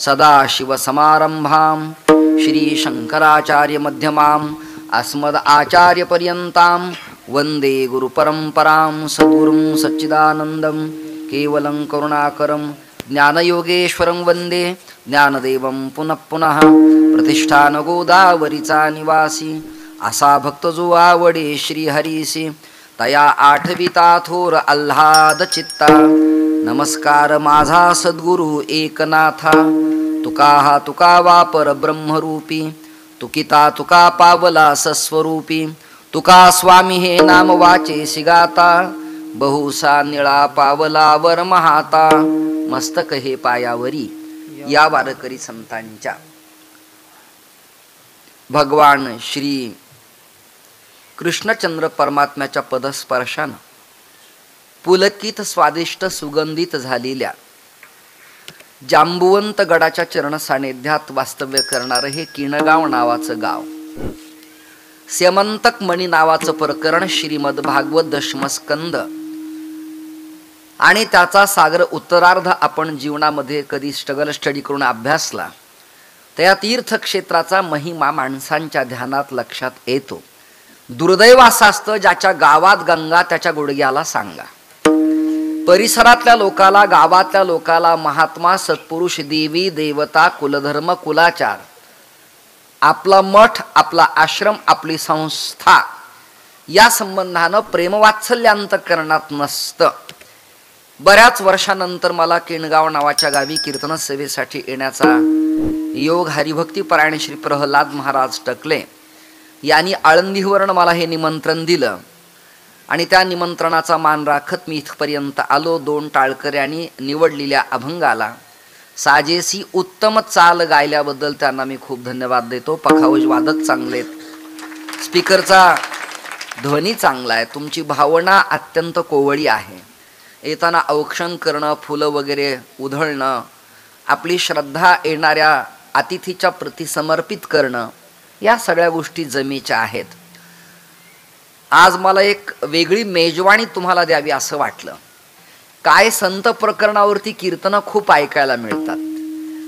सदाशिवसमारंभां श्रीशंकराचार्यमध्यमाम् अस्मदाचार्यपर्यन्तां वन्दे गुरुपरम्परां सद्गुरुं सच्चिदानन्दं केवलं करुणाकरं ज्ञानयोगेश्वरं वन्दे ज्ञानदेवं पुनः पुनः प्रतिष्ठान गोदावरीचा निवासी असा भक्त जो आवडे श्रीहरीसी तया आठविता थोर आल्हाद चित्ता नमस्कार माझा सद्गुरु एकनाथा तुका हा तुका वापर ब्रह्मरूपी तुकिता तुका पावला सस्वरूपी तुका स्वामी हे नाम वाचे सिगाता बहुसा निळा पावला वर महाता मस्तक हे पायावरी या वारकरी संतांच्या भगवान श्री कृष्णचंद्र परमात्म्याच्या पदस्पर्शानं पुलकित स्वादिष्ट सुगंधित झालेल्या जांबुवंत गडाच्या चरण सानिध्यात वास्तव्य करणारं हे किणगाव नावाचं गाव, स्यमंतक मणी नावाचं प्रकरण श्रीमद भागवत दशमस्कंद आणि त्याचा सागर उत्तरार्ध आपण जीवनामध्ये कधी स्टडी करून अभ्यासला त्या तीर्थक्षेत्राचा महिमा माणसांच्या ध्यानात लक्षात येतो. दुर्दैव असं असतं ज्याच्या गावात गंगा त्याच्या गुडघ्याला सांगा. परिसरातल्या लोकाला, गावातल्या लोकाला महात्मा, सत्पुरुष, देवी देवता, कुलधर्म, कुलाचार, आपला मठ, आपला आश्रम, आपली संस्था या संबंधानं प्रेमवात्सल्यांतकरणात नसतं. बऱ्याच वर्षानंतर मला किणगाव नावाच्या गावी कीर्तन सेवेसाठी येण्याचा योग हरिभक्ती परायण श्री प्रल्हाद महाराज टकले यांनी आळंदीवरून मला हे निमंत्रण दिलं आणि त्या निमंत्रणाचा मान राखत मी इथपर्यंत आलो. 2 टाळकऱ्यांनी निवडलेल्या अभंगाला साजेसी उत्तम चाल गायल्याबद्दल त्यांना मी खूप धन्यवाद देतो. पखावज वादक चांगलेत, स्पीकरचा ध्वनी चांगला आहे, तुमची भावना अत्यंत कोवळी आहे. येताना औक्षण करणं, फुलं वगैरे उधळणं, आपली श्रद्धा येणाऱ्या अतिथीच्या प्रती समर्पित करणं, या सगळ्या गोष्टी जमेच्या आहेत. आज मला एक वेगळी मेजवानी तुम्हाला द्यावी असं वाटलं. काय संत प्रकरणावरती कीर्तनं खूप ऐकायला मिळतात,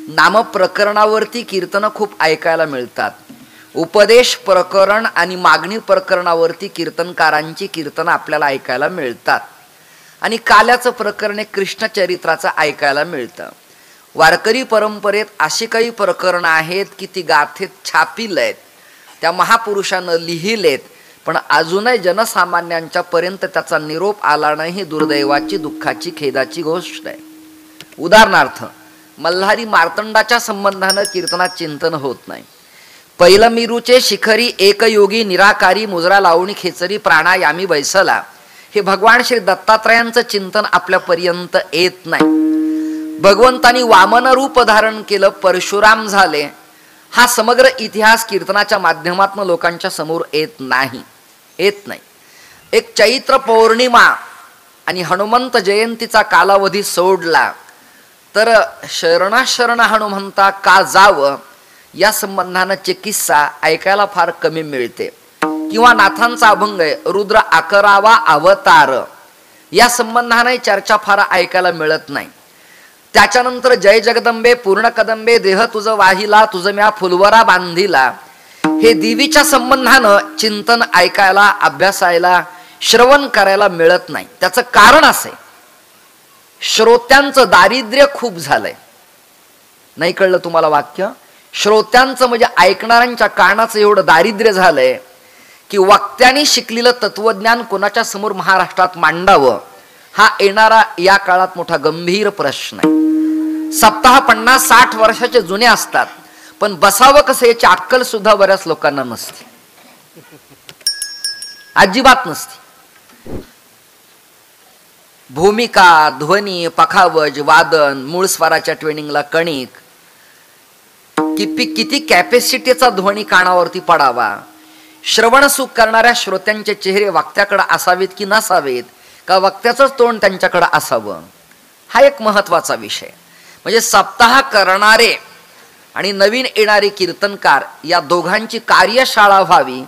नाम प्रकरणावरती कीर्तनं खूप ऐकायला मिळतात, उपदेश प्रकरण आणि मागणी प्रकरणावरती कीर्तनकारांची कीर्तनं आपल्याला ऐकायला मिळतात आणि काल्याचं प्रकरण एक कृष्णचरित्राचं ऐकायला मिळतं. वारकरी परंपरेत अशी काही प्रकरणं आहेत की ती गाथेत छापील आहेत, त्या महापुरुषानं लिहिलेत, पण अजूनही जनसामान्यांच्या पर्यंत त्याचा निरोप आला नाही. ही दुर्दैवाची, दुःखाची, खेदाची गोष्ट आहे. उदाहरणार्थ, मल्हारी मार्तंडाच्या संबंधानं कीर्तनात चिंतन होत नाही. पहिलं मिरूचे शिखरी एक योगी निराकारी मुजरा लावणी खेचरी प्राणायामी बैसला, हे भगवान श्री दत्तात्रयांचं चिंतन आपल्यापर्यंत येत नाही. भगवंतानी वामन रूप धारण केलं, परशुराम झाले, हा समग्र इतिहास कीर्तनाच्या माध्यमातून लोकांच्या समोर येत नाही. एक चैत्र पौर्णिमा आणि हनुमंत जयंतीचा कालावधी सोडला तर शरणाशरण हनुमंता का जावं या संबंधानं चिकित्सा ऐकायला फार कमी मिळते. किंवा नाथांचा अभंग आहे रुद्र 11वा अवतार, या संबंधाने चर्चा फार ऐकायला मिळत नाही. त्याच्यानंतर जय जगदंबे पूर्ण कदंबे देह तुझं वाहिला तुझं म्या फुलवरा बांधिला, हे देवीच्या संबंधानं चिंतन ऐकायला, अभ्यासायला, श्रवण करायला मिळत नाही. त्याचं कारण असं आहे, श्रोत्यांचं दारिद्र्य खूप झालंय. नाही कळलं तुम्हाला वाक्य? श्रोत्यांचं म्हणजे ऐकणाऱ्यांच्या कानाचं एवढं दारिद्र्य झालंय की वक्त्यांनी शिकलेलं तत्वज्ञान कोणाच्या समोर महाराष्ट्रात मांडावं हा येणारा या काळात मोठा गंभीर प्रश्न आहे. सप्ताह 50-60 वर्षाचे जुने असतात, पण बसावं कसं याची अक्कल सुद्धा बऱ्याच लोकांना नसते, अजिबात नसते. भूमिका, ध्वनी, पखावज, वादन, मूळ स्वराच्या ट्वेनिंगला कणिक, किती कॅपॅसिटीचा ध्वनी कानावरती पडावा, श्रवण सुख करणाऱ्या श्रोत्यांचे चेहरे वक्त्याकडे असावेत की नसावेत, का वक्त्याचंच तोंड त्यांच्याकडे असावं, हा एक महत्वाचा विषय. म्हणजे सप्ताह करणारे आणि नवीन येणारे कीर्तनकार या दोघांची कार्यशाळा व्हावी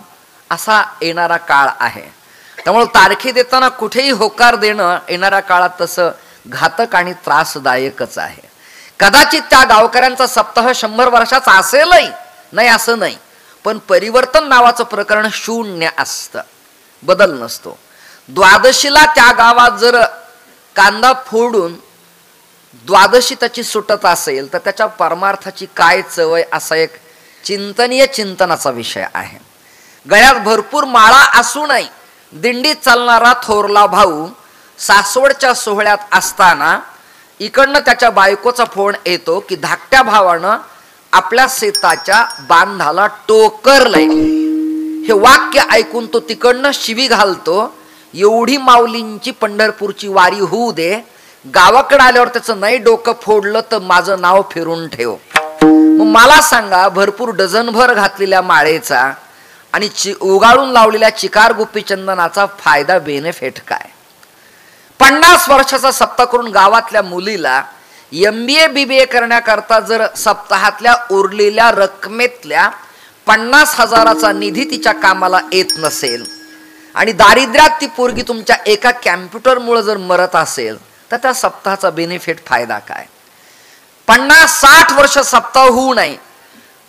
असा येणारा काळ आहे. त्यामुळे तारखे देताना कुठेही होकार देणं येणाऱ्या काळात तसं घातक आणि त्रासदायकच आहे. कदाचित त्या गावकऱ्यांचा सप्ताह 100 वर्षाचा असेलही, नाही असं नाही, पण परिवर्तन नावाचं प्रकरण शून्य असतं, बदल नसतो. द्वादशीला त्या गावात जर कांदा फोडून द्वादशी त्याची सुटत असेल तर त्याच्या परमार्थाची काय चवय, असा एक चिंतनीय चिंतनाचा विषय आहे. गळ्यात भरपूर माळा असूनही दिंडीत चालणारा थोरला भाऊ सासवडच्या सोहळ्यात असताना इकडनं त्याच्या बायकोचा फोन येतो की धाकट्या भावानं आपल्या शेताच्या बांधाला टोकरलंय. हे वाक्य ऐकून तो तिकडनं शिवी घालतो, एवढी माऊलींची पंढरपूरची वारी होऊ दे, गावाकडे आल्यावर त्याचं नाही डोकं फोडलं तर माझं नाव फिरून ठेव. मग मला सांगा, भरपूर डझनभर घातलेल्या माळेचा आणि उगाळून लावलेल्या चिकार गुप्पी चंदनाचा फायदा बेनिफिट काय? 50 वर्षाचा सप्ताह करून गावातल्या मुलीला MBA BBA करण्याकरता जर सप्ताहातल्या उरलेल्या रकमेतल्या 50,000चा निधी तिच्या कामाला येत नसेल आणि दारिद्र्यात ती पोरगी तुमच्या एका कॅम्प्युटरमुळे जर मरत असेल तर त्या सप्ताहाचा बेनिफिट फायदा काय? 50-60 वर्ष सप्ताह होऊ नये,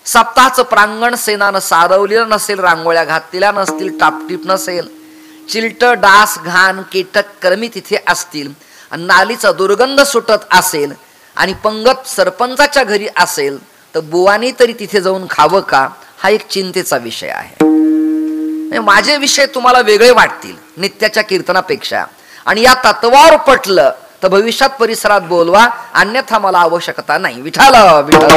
सप्ताहाचं प्रांगण सेनानं सारवलेलं नसेल, रांगोळ्या घातलेल्या नसतील, टापटीप नसेल, चिलट डास घाण कीटक कर्मी तिथे असतील, नालीचा दुर्गंध सुटत असेल आणि पंगत सरपंचाच्या घरी असेल तर बुवानी तरी तिथे जाऊन खावं का, हा एक चिंतेचा विषय आहे. माझे विषय तुम्हाला वेगळे वाटतील नित्याच्या कीर्तनापेक्षा, आणि या तत्वावर पटलं तर भविष्यात परिसरात बोलवा, अन्यथा मला आवश्यकता नाही. विठाल विठाल.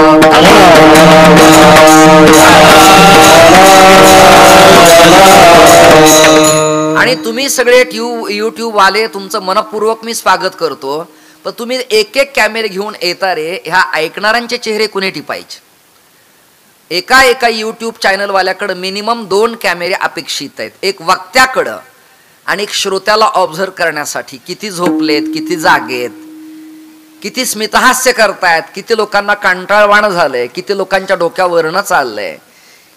आणि तुम्ही सगळे YouTube वाले, तुमचं मनपूर्वक मी स्वागत करतो, पण तुम्ही एक एक कॅमेरे घेऊन येता रे, ह्या ऐकणाऱ्यांचे चेहरे कुणी टिपायचे? एका YouTube चॅनल वाल्याकडे मिनिमम 2 कॅमेरे अपेक्षित आहेत, एक वक्त्याकडं आणि एक श्रोत्याला ऑब्झर्व करण्यासाठी. किती झोपलेत, किती जागेत, किती स्मितहास्य करतायत, किती लोकांना कंटाळवाणं झालंय, किती लोकांच्या डोक्यावरनं चाललंय,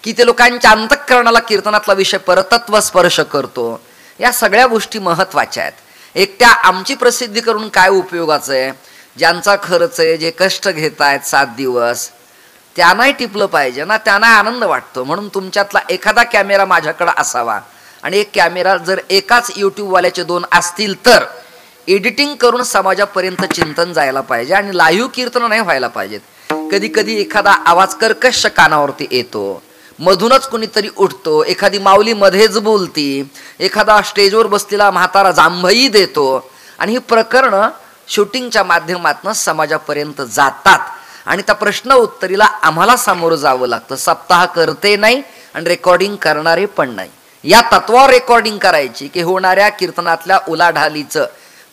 किती लोकांच्या अंतःकरणाला कीर्तनातला विषय परतत्व स्पर्श करतो. या सगळ्या गोष्टी महत्वाच्या आहेत. एकट्या आमची प्रसिद्धी करून काय उपयोगाचं आहे? ज्यांचा खर्च आहे, जे कष्ट घेत आहेत 7 दिवस, त्यांनाही टिपलं पाहिजे ना, त्यांना आनंद वाटतो. म्हणून तुमच्यातला एखादा कॅमेरा माझ्याकडे असावा, आणि एक कॅमेरा जर एकाच YouTube वाल्याचे 2 असतील तर एडिटिंग करून समाजापर्यंत चिंतन जायला पाहिजे आणि लाईव्ह कीर्तन नाही व्हायला पाहिजेत. कधी कधी एखादा आवाज कर्कश कानावरती येतो, मधूनच कुणीतरी उठतो, एखादी माऊली मध्येच बोलती, एखादा स्टेजवर बसलेला म्हातारा जांभई देतो, आणि ही प्रकरणं शूटिंगच्या माध्यमातून समाजापर्यंत जातात आणि त्या प्रश्न उत्तरीला आम्हाला सामोरं जावं लागतं. सप्ताह करते नाही आणि रेकॉर्डिंग करणारे पण नाही. या तत्वावर रेकॉर्डिंग करायची की होणाऱ्या कीर्तनातल्या उलाढालीचं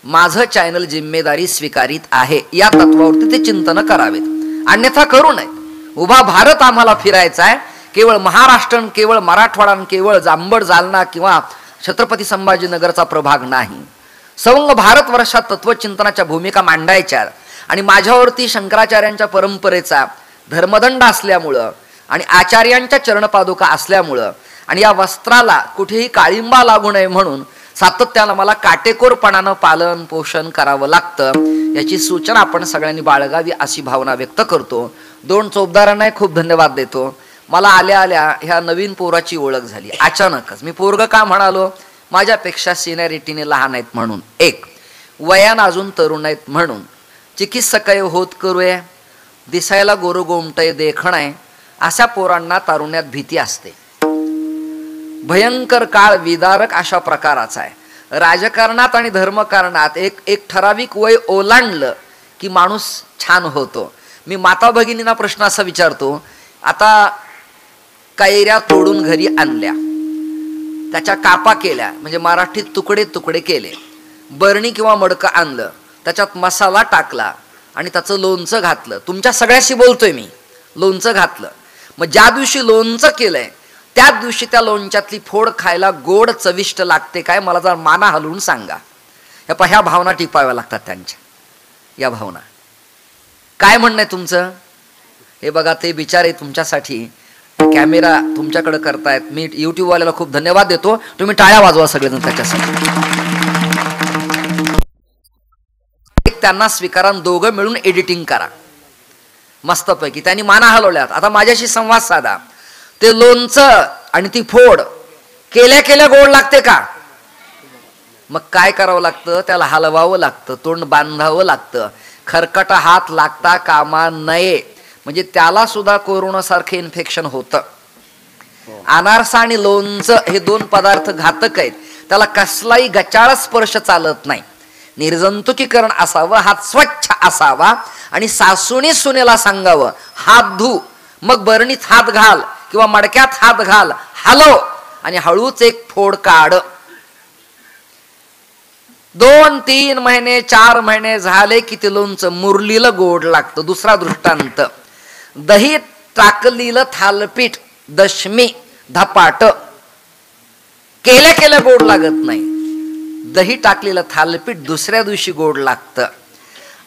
माझं चॅनल जिम्मेदारी स्वीकारित आहे, या तत्वावरती ते चिंतन करावेत, अन्यथा करू नये. उभा भारत आम्हाला फिरायचा आहे, केवळ महाराष्ट्र, केवळ मराठवाडा, केवळ जांभड जालना किंवा छत्रपती संभाजीनगरचा प्रभाग नाही. सवंग भारतवर्षात तत्वचिंतनाच्या भूमिका मांडायच्या. आणि माझ्यावरती शंकराचार्यांच्या परंपरेचा धर्मदंड असल्यामुळं आणि आचार्यांच्या चरणपादुका असल्यामुळं आणि या वस्त्राला कुठेही काळिंबा लागू नये म्हणून सातत्यानं मला काटेकोरपणानं पालन पोषण करावं लागतं. याची सूचना आपण सगळ्यांनी बाळगावी अशी भावना व्यक्त करतो. 2 चोपदारांना खूप धन्यवाद देतो. मला आल्या आल्या ह्या नवीन पोराची ओळख झाली अचानकच. मी पोरग का म्हणालो? माझ्यापेक्षा सिनियरिटीने लहान आहेत म्हणून, एक वयानं अजून तरुण आहेत म्हणून, चिकित्सक होत करूया, दिसायला गोरगोमटय देखण आहे, अशा पोरांना तारुण्यात भीती असते. भयंकर काळ विदारक अशा प्रकाराचा आहे. राजकारणात आणि धर्मकारणात एक ठराविक वय ओलांडलं की माणूस छान होतो. मी माता भगिनींना प्रश्न असा विचारतो, आता कैऱ्या तोडून घरी आणल्या, त्याच्या कापा केल्या, म्हणजे मराठीत तुकडे तुकडे केले, बरणी किंवा मडकं आणलं, त्याच्यात मसाला टाकला आणि त्याचं लोणचं घातलं. तुमच्या सगळ्याशी बोलतोय मी, लोणचं घातलं. मग ज्या दिवशी लोणचं केलंय त्याच दिवशी त्या लोणच्यातली फोड खायला गोड चविष्ट लागते काय? मला जर माना हलवून सांगा. ह्या भावना टिपाव्या लागतात त्यांच्या. या भावना काय म्हणणं आहे तुमचं? हे बघा, ते बिचारे तुमच्यासाठी कॅमेरा तुमच्याकडे करतायत. मी YouTube वाल्याला खूप धन्यवाद देतो. तुम्ही टाळ्या वाजवा सगळेजण त्याच्यासाठी. त्यांना स्वीकारा, दोघं मिळून एडिटिंग करा. मस्तपैकी त्यांनी माना हलवल्यात. आता माझ्याशी संवाद साधा. ते लोणचं आणि ती फोड केल्या केल्या गोड लागते का? मग काय करावं लागतं? त्याला हलवावं लागतं, तोंड बांधावं लागतं, खरकटा हात लागता कामा नये. म्हणजे त्याला सुद्धा कोरोनासारखं इन्फेक्शन होतं. अनारसा आणि लोणचं हे दोन पदार्थ घातक आहेत. त्याला कसलाही गचाळ स्पर्श चालत नाही. निर्जंतुकीकरण असावं, हात स्वच्छ असावा आणि सासूने सुनेला सांगावं हात धु, मग बरणीत हात घाल किंवा मडक्यात हात घाल, हलव आणि हळूच एक फोड काढ. 2-3 महिने 4 महिने झाले की ते लोणचं मुरलीला गोड लागतं. दुसरा दृष्टांत, दही टाकलीलं थालपीठ दशमी धपाट केल्या केल्या गोड लागत नाही. दही टाकलेलं थालपीठ दुसऱ्या दिवशी गोड लागतं.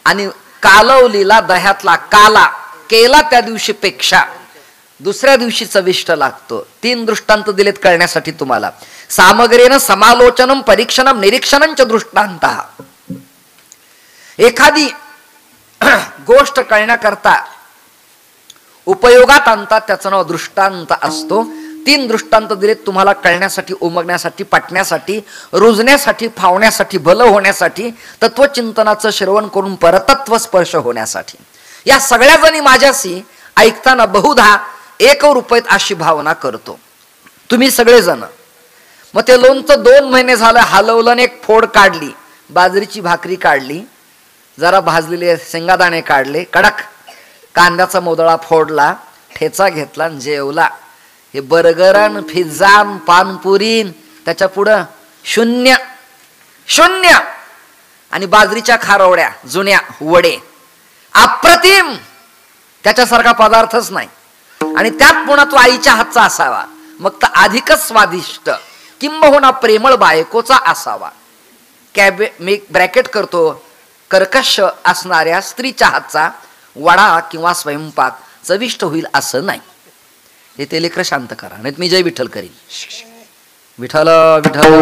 आणि कालवलीला दह्यातला काला केला त्या दिवशी पेक्षा दुसऱ्या दिवशी चविष्ट लागतो. 3 दृष्टांत दिलेत कळण्यासाठी तुम्हाला. सामग्रीनं समालोचनम परीक्षणम निरीक्षणं च दृष्टांत. एखादी गोष्ट कळण्याकरता उपयोगात आणतात त्याचं नाव दृष्टांत असतो. 3 दृष्टांत दिलेत तुम्हाला कळण्यासाठी, उमगण्यासाठी, पटण्यासाठी, रुजण्यासाठी, फावण्यासाठी, भलं होण्यासाठी, तत्वचिंतनाचं श्रवण करून परतत्व स्पर्श होण्यासाठी. या सगळ्या जणी माझ्याशी ऐकताना बहुधा एक रुपयात अशी भावना करतो तुम्ही सगळेजण. मग ते लोणचं 2 महिने झालं हलवलं आणि एक फोड काढली, बाजरीची भाकरी काढली, जरा भाजलेले शेंगादाणे काढले, कडक कांद्याचा मोदळा फोडला, ठेचा घेतला आणि जेवला. हे बर्गरन पिझ्झान पानपुरीन त्याच्या पुढं शून्य शून्य. आणि बाजरीच्या खारवड्या जुन्या वडे अप्रतिम, त्याच्यासारखा पदार्थच नाही. आणि त्यात पुन्हा तो आईच्या हातचा असावा, मग तर अधिकच स्वादिष्ट, किंबहुना प्रेमळ बायकोचा असावा. मी ब्रॅकेट करतो, कर्कश असणाऱ्या स्त्रीच्या हातचा वडा किंवा स्वयंपाक चविष्ट होईल असं नाही. हे ते लेकर शांत करा, नाही मी जय विठ्ठल करीन. विठ्ठल विठ्ठल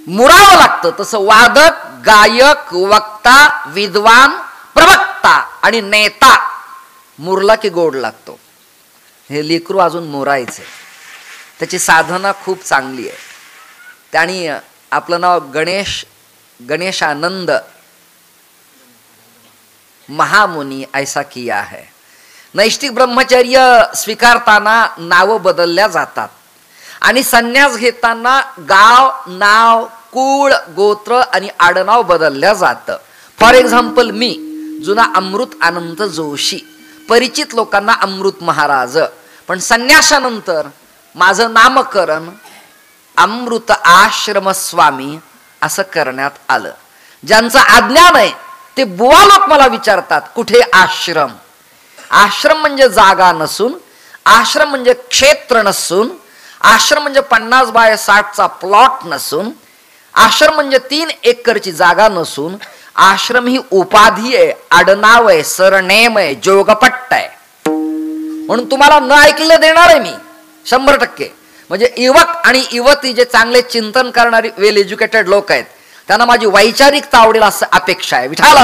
मुरावं लागतं. तसं वादक, गायक, वक्ता, विद्वान, प्रवक्ता आणि नेता मुरला की गोड लागतो. हे लेकरू अजून मुरायचे, त्याची साधना खूप चांगली आहे. त्यांनी आपलं नाव गणेशानंद महामुनी ऐसा किया है. नैष्टिक ब्रह्मचर्य स्वीकारताना नाव बदलल्या जातात आणि संन्यास घेताना गाव, नाव, कुळ, गोत्र आणि आडनाव बदलल्या जातं. फॉर एक्झाम्पल मी जुना अमृत अनंत जोशी, परिचित लोकांना अमृत महाराज, पण संन्यासानंतर माझं नामकरण अमृत आश्रम स्वामी असं करण्यात आलं. ज्यांचं अज्ञान आहे ते बुवा लोक मला विचारतात कुठे आश्रम. आश्रम म्हणजे जागा नसून, आश्रम म्हणजे क्षेत्र नसून, आश्रम म्हणजे 50 बाय 60चा प्लॉट नसून, आश्रम म्हणजे 3 एकरची जागा नसून, आश्रम ही उपाधी आहे, आडनाव आहे, सरनेम आहे, जोगपट्ट आहे. म्हणून तुम्हाला न ऐकलं देणार आहे मी 100%. म्हणजे युवक आणि युवती जे चांगले चिंतन करणारी वेल एज्युकेटेड लोक आहेत त्यांना माझी वैचारिकता आवडेल असं अपेक्षा आहे. विठाल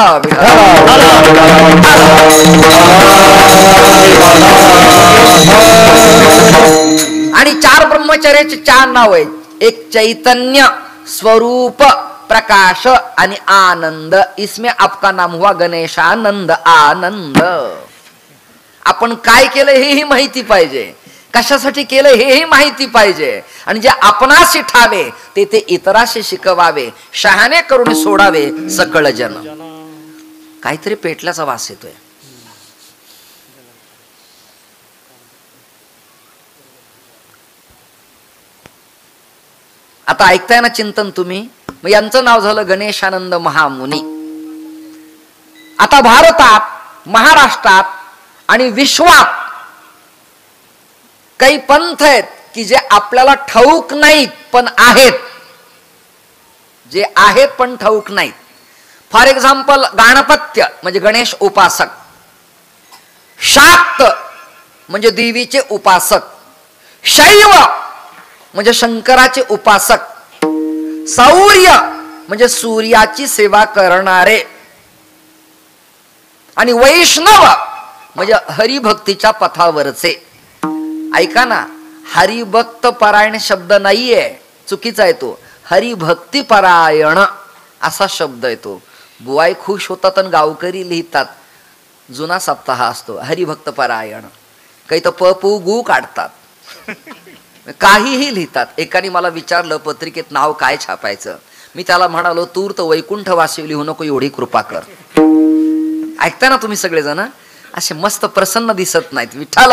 आणि 4 ब्रह्मचर्याचे 4 नाव आहेत. एक चैतन्य, स्वरूप, प्रकाश आणि आनंद. इसमें आपका नाम हुआ गणेशानंद, आनंद. आपण काय केलं हेही माहिती पाहिजे, कशासाठी केलं हेही माहिती पाहिजे, आणि जे आपणाशी ठावे ते ते इतराशी शिकवावे, शहाणे करून सोडावे सकळ जन. काहीतरी पेटल्याचा वास येतोय. आता ऐकताय ना चिंतन तुम्ही. मग यांचं नाव झालं गणेशानंद महामुनी. आता भारतात, महाराष्ट्रात आणि विश्वात काही पंथ आहेत की जे आपल्याला ठाऊक नाहीत पण आहेत, जे आहेत पण ठाऊक नाहीत. फॉर एक्झाम्पल गणपत्य म्हणजे गणेश उपासक, शाक्त म्हणजे देवीचे उपासक, शैव म्हणजे शंकराचे उपासक, सौर्य म्हणजे सूर्याची सेवा करणारे, आणि वैष्णव म्हणजे हरिभक्तीच्या पथावरचे. ऐका ना, हरिभक्त परायण शब्द नाहीये, चुकीचा आहे तो. हरिभक्ती परायण असा शब्द येतो. बुवाई खुश होतात आणि गावकरी लिहितात, जुना सप्ताह असतो हरिभक्त परायण. काही तर प पू गु काढतात, काहीही लिहितात. एकाने मला विचारलं पत्रिकेत नाव काय छापायचं. मी त्याला म्हणालो, तूर्त वैकुंठवासी लिहू नको, एवढी कृपा कर. ऐकता ना तुम्ही सगळेजण, असे मस्त प्रसन्न दिसत नाहीत. विठ्ठल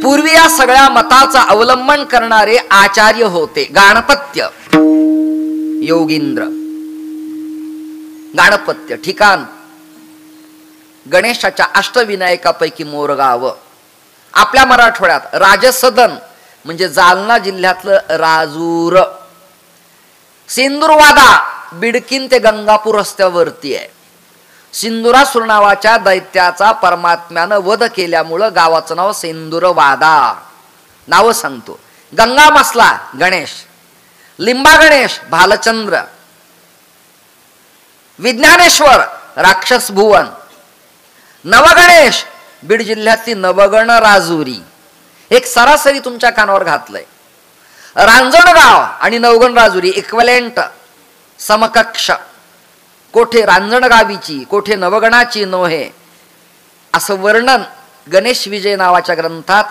पूर्वी या सगळ्या मताचा अवलंबन करणारे आचार्य होते. गाणपत्य, योगींद्र. गाणपत्य ठिकाण गणेशाच्या अष्टविनायकापैकी मोरगाव. आपल्या मराठवाड्यात राजसदन म्हणजे जालना जिल्ह्यातलं राजूर. सिंदूरवादा बिडकीन ते गंगापूर रस्त्यावरती आहे. सिंदुरासुर नावाच्या दैत्याचा परमात्म्यानं वध केल्यामुळं गावाचं नाव सिंदूरवादा. नाव सांगतो. गंगा मसला गणेश, लिंबा गणेश भालचंद्र, विज्ञानेश्वर राक्षस भुवन, नवगणेश बीड जिल्ह्यातली नवगण राजुरी. एक सरासरी तुमच्या कानावर घातलंय. रांजणगाव आणि नवगण राजुरी इक्वलेंट, समकक्ष. कोठे रांजणगावीची, कोठे नवगणाची नोहे, असं वर्णन गणेश विजय नावाच्या ग्रंथात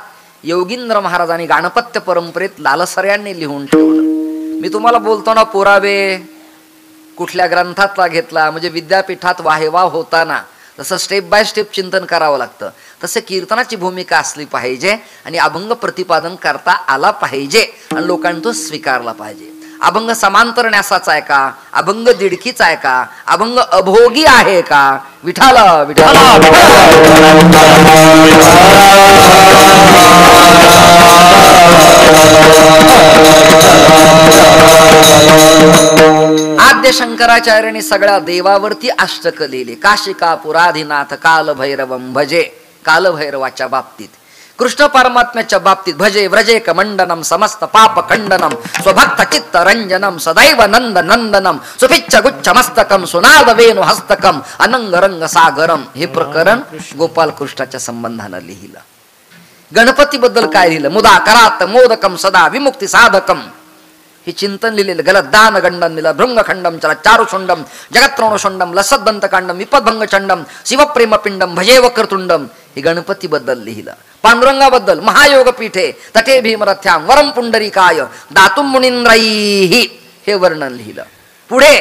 योगींद्र महाराजांनी गाणपत्य परंपरेत लालसऱ्यांनी लिहून ठेवलं. मी तुम्हाला बोलतो ना, पुरावे कुठल्या ग्रंथातला घेतला म्हणजे विद्यापीठात वाहेवा होताना तसं स्टेप बाय स्टेप चिंतन करावं लागतं. तसे कीर्तनाची भूमिका असली पाहिजे आणि अभंग प्रतिपादन करता आला पाहिजे आणि लोकांनी तो स्वीकारला पाहिजे. अभंग समांतर न्यासाचा आहे का, अभंग दिडकीचा आहे का, अभंग अभोगी आहे का. विठाल विठाल. आद्य शंकराचार्यांनी सगळ्या देवावरती अष्टक लिहिले. काशिका पुराधिनाथ काल भैरवम भजे, कालभैरवाच्या बाबतीत. कृष्ण परमात्म्याच्या बाबतीत भजे व्रजेक मंडनम समस्त पाप खंडनम स्वभक्त चित्त रंजनम सदैव नंद नंदनम सुपिच्छ गुच्छ मस्तकम सुनाद वेणु हस्तकम अनंग रंग सागरम. हे प्रकरण गोपाल कृष्णाच्या संबंधानं लिहिलं. गणपती बद्दल काय लिहिलं. मुदा करात मोदकम सदा विमुक्ती साधकम. हे चिंतन लिहिलेलं. गलत दान गंडम लिहिलं. भृंगखंडम चला चारुषुंडम जगत्रोणुषुंडम लसद्दंतकांडम विपदभंगचंडम शिवप्रेमपिंडम भजे वक्रतुंडम. हे गणपती बद्दल लिहिलं. पांडुरंगाबद्दल महायोग पीठे तटे भीमरथ्याम वरम पुंडरीकाय दातुम मुनींद्रैहि हे वर्णन लिहिलं. पुढे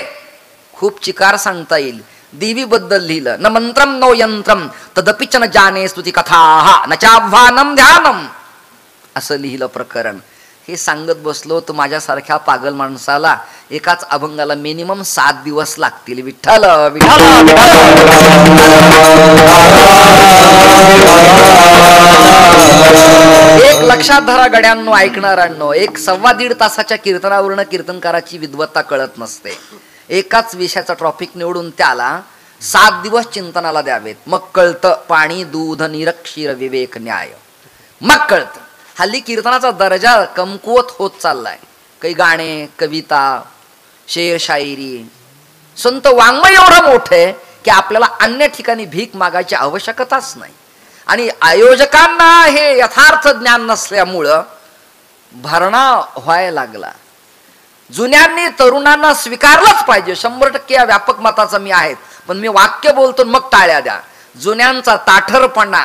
खूप चिकार सांगता येईल. देवी बद्दल लिहिलं. न मंत्रम नो यंत्रम तदपि च न जाने स्तुती कथा न चाह्वानम ध्यानम असं लिहिलं प्रकरण. हे सांगत बसलो तर माझ्यासारख्या पागल माणसाला एकाच अभंगाला मिनिमम 7 दिवस लागतील. विठ्ठल विठ्ठल. एक लक्षात धरा गड्यांनो, ऐकणाऱ्यांनो, 1-1.25 तासाच्या कीर्तनावरून कीर्तनकाराची विद्वत्ता कळत नसते. एकाच विषयाचा टॉपिक निवडून त्याला 7 दिवस चिंतनाला द्यावेत. मग कळतं पाणी दूध निरक्षीर विवेक न्याय. मग कळतं. हल्ली कीर्तनाचा दर्जा कमकुवत होत चाललाय. काही गाणे, कविता, शेर शायरी, संत वाङ्मय एवढं मोठे की आपल्याला अन्य ठिकाणी भीक मागायची आवश्यकताच नाही. आणि आयोजकांना हे यथार्थ ज्ञान नसल्यामुळं भरणा व्हायला लागला. जुन्यांनी तरुणांना स्वीकारलंच पाहिजे. 100% या व्यापक मताचा मी आहे. पण मी वाक्य बोलतो मग टाळ्या द्या. जुन्यांचा ताठरपणा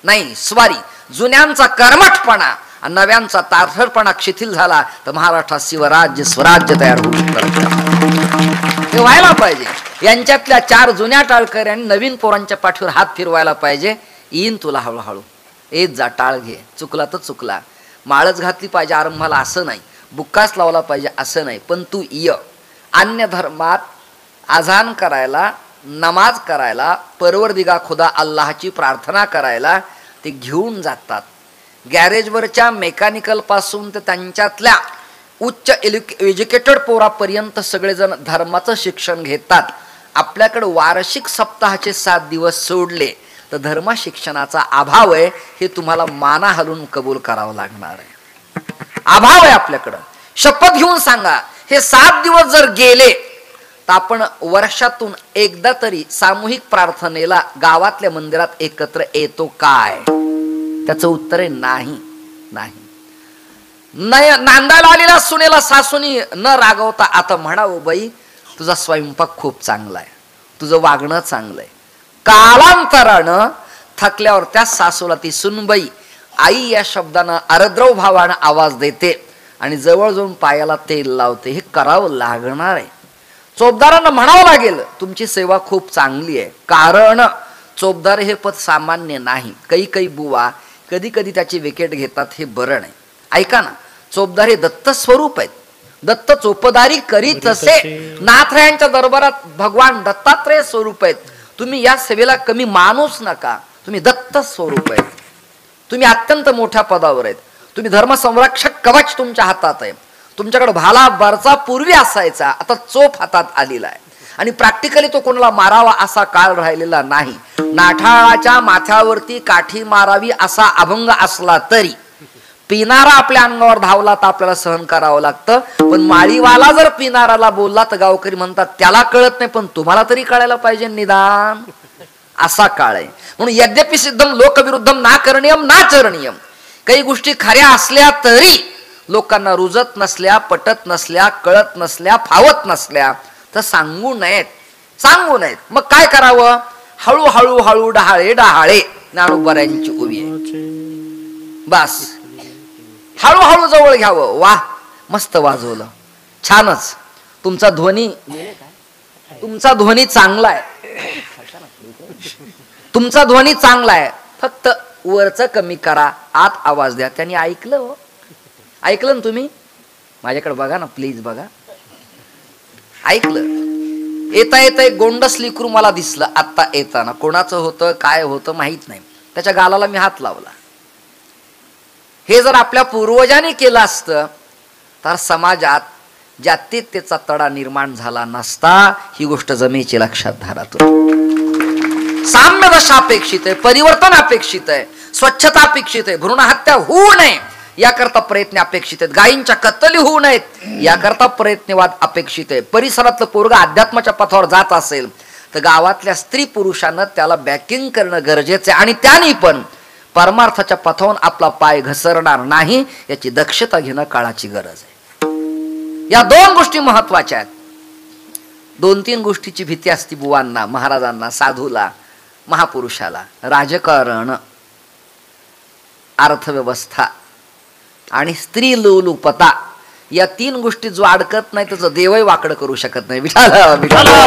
नाही, स्वारी जुन्यांचा कर्मठपणा आणि नव्यांचा ताठरपणा शिथिल झाला तर महाराष्ट्रात शिवराज्य स्वराज्य तयार होऊ शकतं. हे व्हायला पाहिजे. यांच्यातल्या 4 जुन्या टाळकऱ्यांनी नवीन पोरांच्या पाठीवर हात फिरवायला पाहिजे. येईन तुला हळूहळू, येत जा, टाळ घे, चुकला तर चुकला. माळच घातली पाहिजे आरंभाला असं नाही, बुक्काच लावला पाहिजे असं नाही, पण तू ये. अन्य धर्मात आजान करायला, नमाज करायला, परवरदिगा खुदा अल्लाहची प्रार्थना करायला ते घेऊन जातात. गॅरेजवरच्या मेकॅनिकल पासून तर त्यांच्यातल्या उच्च एज्युकेटेड पोरापर्यंत सगळेजण धर्माचं शिक्षण घेतात. आपल्याकडे वार्षिक सप्ताहाचे 7 दिवस सोडले तर धर्म शिक्षणाचा अभाव आहे हे तुम्हाला माना हलून कबूल करावं लागणार आहे. अभाव आहे आपल्याकडं. शपथ घेऊन सांगा, हे 7 दिवस जर गेले तर आपण वर्षातून एकदा तरी सामूहिक प्रार्थनेला गावातल्या मंदिरात एकत्र येतो काय? त्याचं उत्तर आहे नाही. नाही. नांदायला आलेला सुनेला सासूनी न रागवता आता म्हणावं, बाई तुझा स्वयंपाक खूप चांगला आहे, तुझं वागणं चांगलं आहे. कालांतरानं थकल्यावर त्या सासूला ती सुनबाई आई या शब्दानं आर्द्रव भावानं आवाज देते आणि जवळ जाऊन पायाला तेल लावते. हे करावं लागणार आहे. चोपदारांना म्हणावं लागेल, तुमची सेवा खूप चांगली आहे. कारण चोपदार हे पद सामान्य नाही. काही बुवा कधी कधी त्याची विकेट घेतात, हे बरं नाही. ऐका ना, चोपदार हे दत्त स्वरूप आहेत. दत्त चोपदारी करीत असे. नाथरायांच्या दरबारात भगवान दत्तात्रेय स्वरूप आहेत. तुम्ही या सेवेला कमी मानूच नका. तुम्ही दत्त स्वरूप आहेत. तुम्ही अत्यंत मोठ्या पदावर आहेत. तुम्ही धर्मसंरक्षक कवच तुमच्या हातात आहे. तुमच्याकडे भाला बरचा पूर्वी असायचा, आता चोप हातात आलेला आहे. आणि प्रॅक्टिकली तो कोणाला मारावा असा काळ राहिलेला नाही. नाठाळाच्या माथ्यावरती काठी मारावी असा अभंग असला तरी पिनारा आपल्या अंगावर धावला तर आपल्याला सहन करावं लागतं. पण माळीवाला जर पिनाराला बोलला तर गावकरी म्हणतात त्याला कळत नाही, पण तुम्हाला तरी कळायला पाहिजे निदान. असा काळ आहे. म्हणून यद्यपि सिद्धम लोकविरुद्धम ना करणीयम ना चरणीयम. काही गोष्टी खऱ्या असल्या तरी लोकांना रुजत नसल्या, पटत नसल्या, कळत नसल्या, फावत नसल्या तर सांगू नयेत. सांगू नयेत. मग काय करावं? हळूहळू हळू डहाळे डहाळे ज्ञानोबऱ्यांची उभी आहे. बस हळूहळू जवळ घ्यावं. वाह मस्त वाजवलं, छानच. तुमचा ध्वनी चांगला आहे. तुमचा ध्वनी चांगला आहे. फक्त वरचं कमी करा, आत आवाज द्या. त्यांनी ऐकलं हो. ऐकलं ना तुम्ही? माझ्याकडे बघा ना प्लीज, बघा. ऐकलं? येता एक गोंडस लिकरू मला दिसलं आत्ता येताना. कोणाचं होतं काय होतं माहित नाही. त्याच्या गालाला मी हात लावला. हे जर आपल्या पूर्वजांनी केलं असतं तर समाजात जातीयतेचा तडा निर्माण झाला नसता. ही गोष्ट जमेची लक्षात धरा. साम्य दशा अपेक्षित आहे, परिवर्तन अपेक्षित आहे, स्वच्छता अपेक्षित आहे, भ्रूण हत्या होऊ नये याकरता प्रयत्न अपेक्षित आहेत, गायींच्या कत्तली होऊ नयेत याकरता प्रयत्नवाद अपेक्षित आहे. परिसरातलं पोरगा अध्यात्माच्या पथावर जात असेल तर गावातल्या स्त्री पुरुषांना त्याला बॅकिंग करणं गरजेचं आहे. आणि त्यांनी पण परमार्थाच्या पथावरून आपला पाय घसरणार नाही याची दक्षता घेणं काळाची गरज आहे. या 2 गोष्टी महत्वाच्या आहेत. 2-3 गोष्टीची भीती असती बुवांना, महाराजांना, साधूला, महापुरुषाला. राजकारण, अर्थव्यवस्था आणि स्त्री लोलुपता. या 3 गोष्टी जो अडकत नाही त्याचं देवही वाकडं करू शकत नाही. विठाला विठाला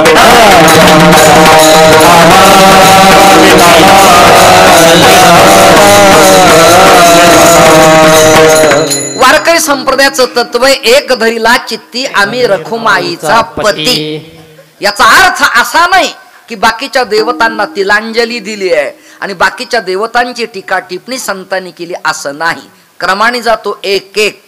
वारकरी संप्रदायाचं तत्व एक धरीला चित्ती आम्ही रखुमाईचा पती. याचा अर्थ असा नाही की बाकीच्या देवतांना तिलांजली दिली आहे आणि बाकीच्या देवतांची टीका टिप्पणी संतांनी केली असं नाही. क्रमाने जातो एक एक.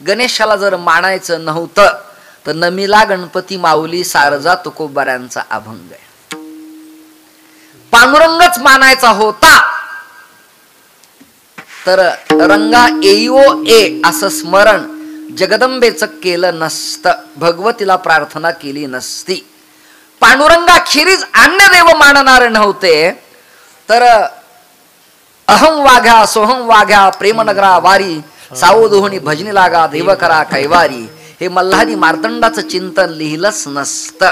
गणेशाला जर मानायचं नव्हतं तर नमीला गणपती माऊली सारजा तुकोबाऱ्यांचा अभंग आहे. पांडुरंगच मानायचा होता तर रंगा येईओ ए असं स्मरण जगदंबेचं केलं नसतं, भगवतीला प्रार्थना केली नसती. पांडुरंगाखेरीज अन्य देव मानणारे नव्हते तर अहम वाघ्या सोहम वाघ्या प्रेमनगरा वारी सावधोनी भजनी लागा देव करा कैवारी हे मल्हारी मार्तंडाचं चिंतन लिहिलंच नसतं.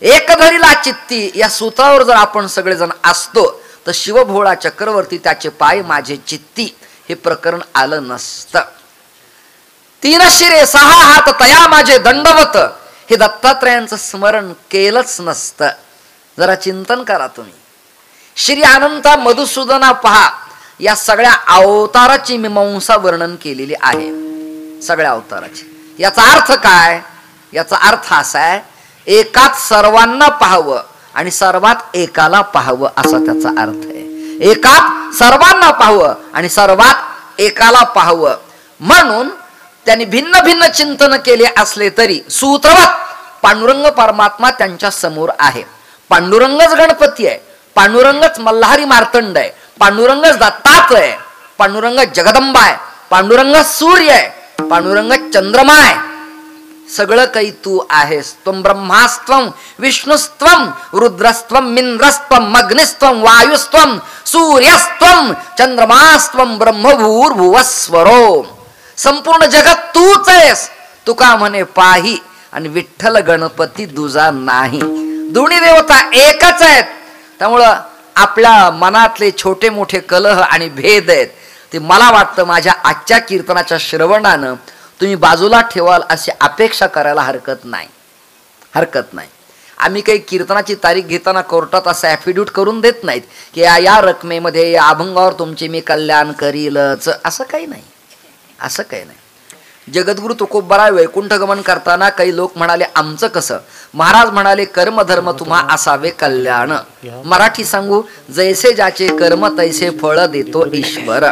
एकधरीला चित्ती या सूत्रावर जर आपण सगळेजण असतो तर शिवभोळा चक्रवर्ती त्याचे पाय माझे चित्ती हे प्रकरण आलं नसतं. 3 शिरे 6 हात तया माझे दंडवत हे दत्तात्रयांचं स्मरण केलंच नसतं. जरा चिंतन करा तुम्ही. श्री अनंता मधुसूदना पहा, या सगळ्या अवताराची मीमांसा वर्णन केलेली आहे. सगळ्या अवताराची. याचा अर्थ काय? याचा अर्थ असा आहे, एकात सर्वांना पाहावं आणि सर्वात एकाला पाहावं असा त्याचा अर्थ आहे. एकात सर्वांना पाहावं आणि सर्वात एकाला पाहावं. म्हणून त्यांनी भिन्न भिन्न चिंतन केले असले तरी सूत्रवत पांडुरंग परमात्मा त्यांच्या समोर आहे. पांडुरंगच गणपती आहे, पांडुरंगच मल्हारी मार्तंड आहे, पांडुरंगच दत्तात्रय आहे, पांडुरंग जगदंबा आहे, पांडुरंग सूर्य आहे, पांडुरंग चंद्रमा आहे. सगळं काही तू आहेस. त्वं ब्रह्मास्त्वं विष्णुस्त्वं रुद्रस्त्वं इंद्रस्त्वं अग्निस्त्वं वायुस्त्वं सूर्यस्त्वं चंद्रमास्त्वं ब्रह्मभूर्भुवस्वरो. संपूर्ण जगत तूच आहेस. तुका म्हणे पाही आणि विठ्ठल गणपती दुजा नाही. दोन्ही देवता एकच आहेत. त्यामुळं आपल्या मनातले छोटे मोठे कलह आणि भेद आहेत ते मला वाटतं माझ्या आजच्या कीर्तनाच्या श्रवणानं तुम्ही बाजूला ठेवाल अशी अपेक्षा करायला हरकत नाही. आम्ही काही कीर्तनाची तारीख घेताना कोर्टात असं ॲफिड्यूट करून देत नाहीत की या रकमेमध्ये या अभंगावर तुमचे मी कल्याण करीलच, असं काही नाही. जगद्गुरु तुकोबाराय वैकुंठ गमन करताना काही लोक म्हणाले आमचं कसं. महाराज म्हणाले कर्मधर्म तुम्हा असावे कल्याण. मराठी सांगू, जैसे ज्याचे कर्म तैसे फळ देतो ईश्वर.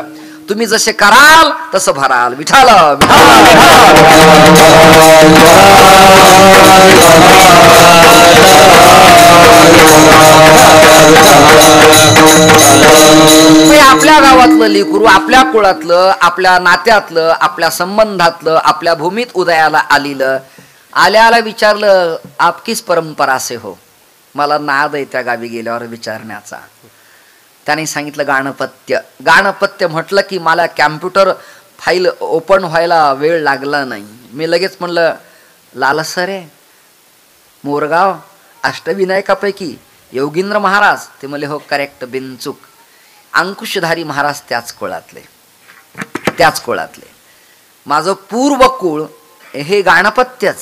तुम्ही जसे कराल तसं भराल. विठाल आपल्या गावातलं लेकरू, आपल्या कुळातलं, आपल्या नात्यातलं, आपल्या संबंधातलं, आपल्या भूमीत उदयाला आलेलं, आल्याला विचारलं आपकीच परंपरा से हो. मला नाद आहे त्या गावी गेल्यावर विचारण्याचा. त्याने सांगितलं गाणपत्य. गाणपत्य म्हटलं की मला कॅम्प्युटर फाईल ओपन व्हायला वेळ लागला नाही. मी लगेच म्हणलं लालसरे मोरगाव अष्टविनायकापैकी योगींद्र महाराज. ते म्हणले हो करेक्ट बिनचूक. अंकुशधारी महाराज त्याच कुळातले. माझं पूर्व कुळ हे गाणपत्यच.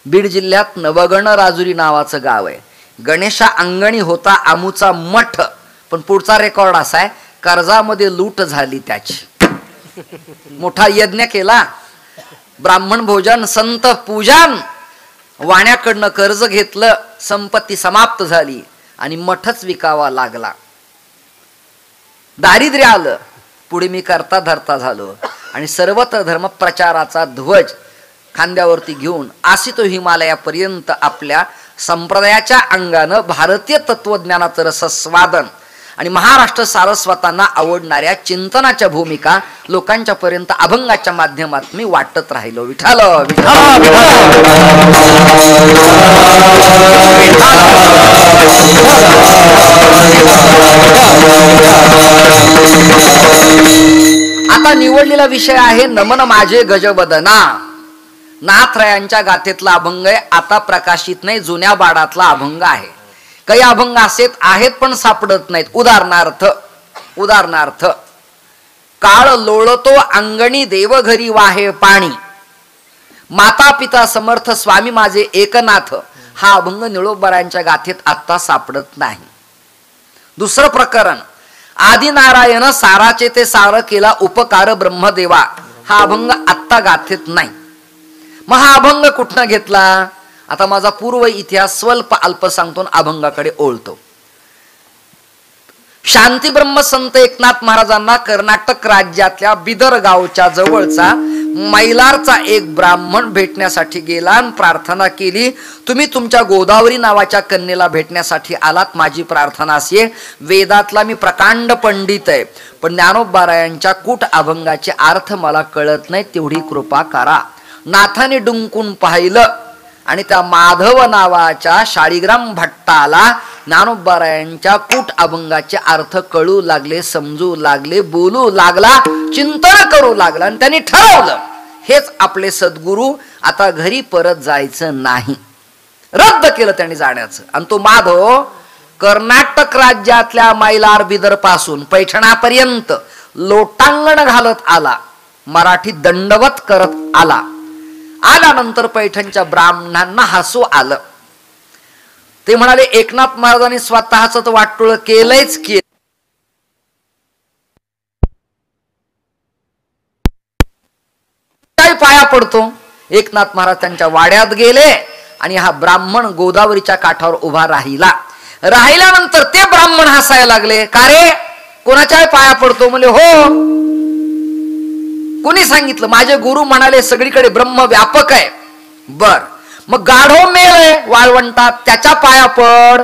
बीड जिल्ह्यात नवगण राजुरी नावाचं गाव आहे. गणेशा अंगणी होता आमूचा मठ. पण पुढचा रेकॉर्ड असा आहे, कर्जामध्ये लूट झाली त्याची. मोठा यज्ञ केला, ब्राह्मण भोजन, संत पूजन, वाण्याकडनं कर्ज घेतलं, संपत्ती समाप्त झाली आणि मठच विकावा लागला. दारिद्र्य आलं. पुढे मी करता धरता झालो आणि सर्वत्र धर्म प्रचाराचा ध्वज खांद्यावरती घेऊन आसितो हिमालयापर्यंत आपल्या संप्रदायाच्या अंगानं भारतीय तत्वज्ञानाचं रसस्वादन आणि महाराष्ट्र सारस्वतांना आवडणाऱ्या चिंतनाच्या भूमिका लोकांच्या पर्यंत अभंगाच्या माध्यमात मी वाटत राहिलो. विठाल आता निवडलेला विषय आहे नमन माझे गजबदना. नाथरायांच्या गाथेतला अभंग आहे. आता प्रकाशित नाही, जुन्या बाडातला अभंग आहे. काही अभंग असे आहेत पण सापडत नाहीत. उदाहरणार्थ काळ लोळतो अंगणी देवघरी वाहे पाणी, माता पिता समर्थ स्वामी माझे एकनाथ. हा अभंग निळोबारायांच्या गाथेत आता सापडत नाही. दुसरं प्रकरण आदिनारायण साराचे ते सार केला उपकार ब्रह्मदेवा. हा अभंग आत्ता गाथेत नाही. मग हा अभंग कुठनं घेतला. आता माझा पूर्व इतिहास स्वल्प अल्प सांगतो, अभंगाकडे ओळतो. शांती ब्रह्म संत एकनाथ महाराजांना कर्नाटक राज्यातल्या बिदर गावच्या जवळचा मैलारचा एक ब्राह्मण भेटण्यासाठी गेला आणि प्रार्थना केली, तुम्ही तुमच्या गोदावरी नावाच्या कन्येला भेटण्यासाठी आलात, माझी प्रार्थना असे, वेदातला मी प्रकांड पंडित आहे पण ज्ञानोबारायांच्या कूट अभंगाचे अर्थ मला कळत नाही, तेवढी कृपा करा. नाथाने डुंकून पाहिलं आणि त्या माधव नावाच्या शाळीग्राम भट्टाला ज्ञानोबारायांच्या कूट अभंगाचे अर्थ कळू लागले, समजू लागले, बोलू लागला, चिंतन करू लागला आणि त्यांनी ठरवलं हेच आपले सद्गुरू, आता घरी परत जायचं नाही. रद्द केलं त्यांनी जाण्याचं. आणि तो माधव कर्नाटक राज्यातल्या मैलार बिदर पासून पैठणापर्यंत लोटांगण घालत आला, मराठी दंडवत करत आला. आल्यानंतर पैठणच्या ब्राह्मणांना हसू आलं. ते म्हणाले एकनाथ महाराजांनी स्वतःच तर वाटोळ केलंच की काय पाया पडतो. एकनाथ महाराज त्यांच्या वाड्यात गेले आणि हा ब्राह्मण गोदावरीच्या काठावर उभा राहिल्यानंतर ते ब्राह्मण हसायला लागले. का रे कोणाच्या पाया पडतो. म्हणजे हो. कोणी सांगितलं. माझे गुरु म्हणाले सगळीकडे ब्रह्म व्यापक आहे. बर मग गाढव मेल आहे वाळवंटात, त्याच्या पाया पड.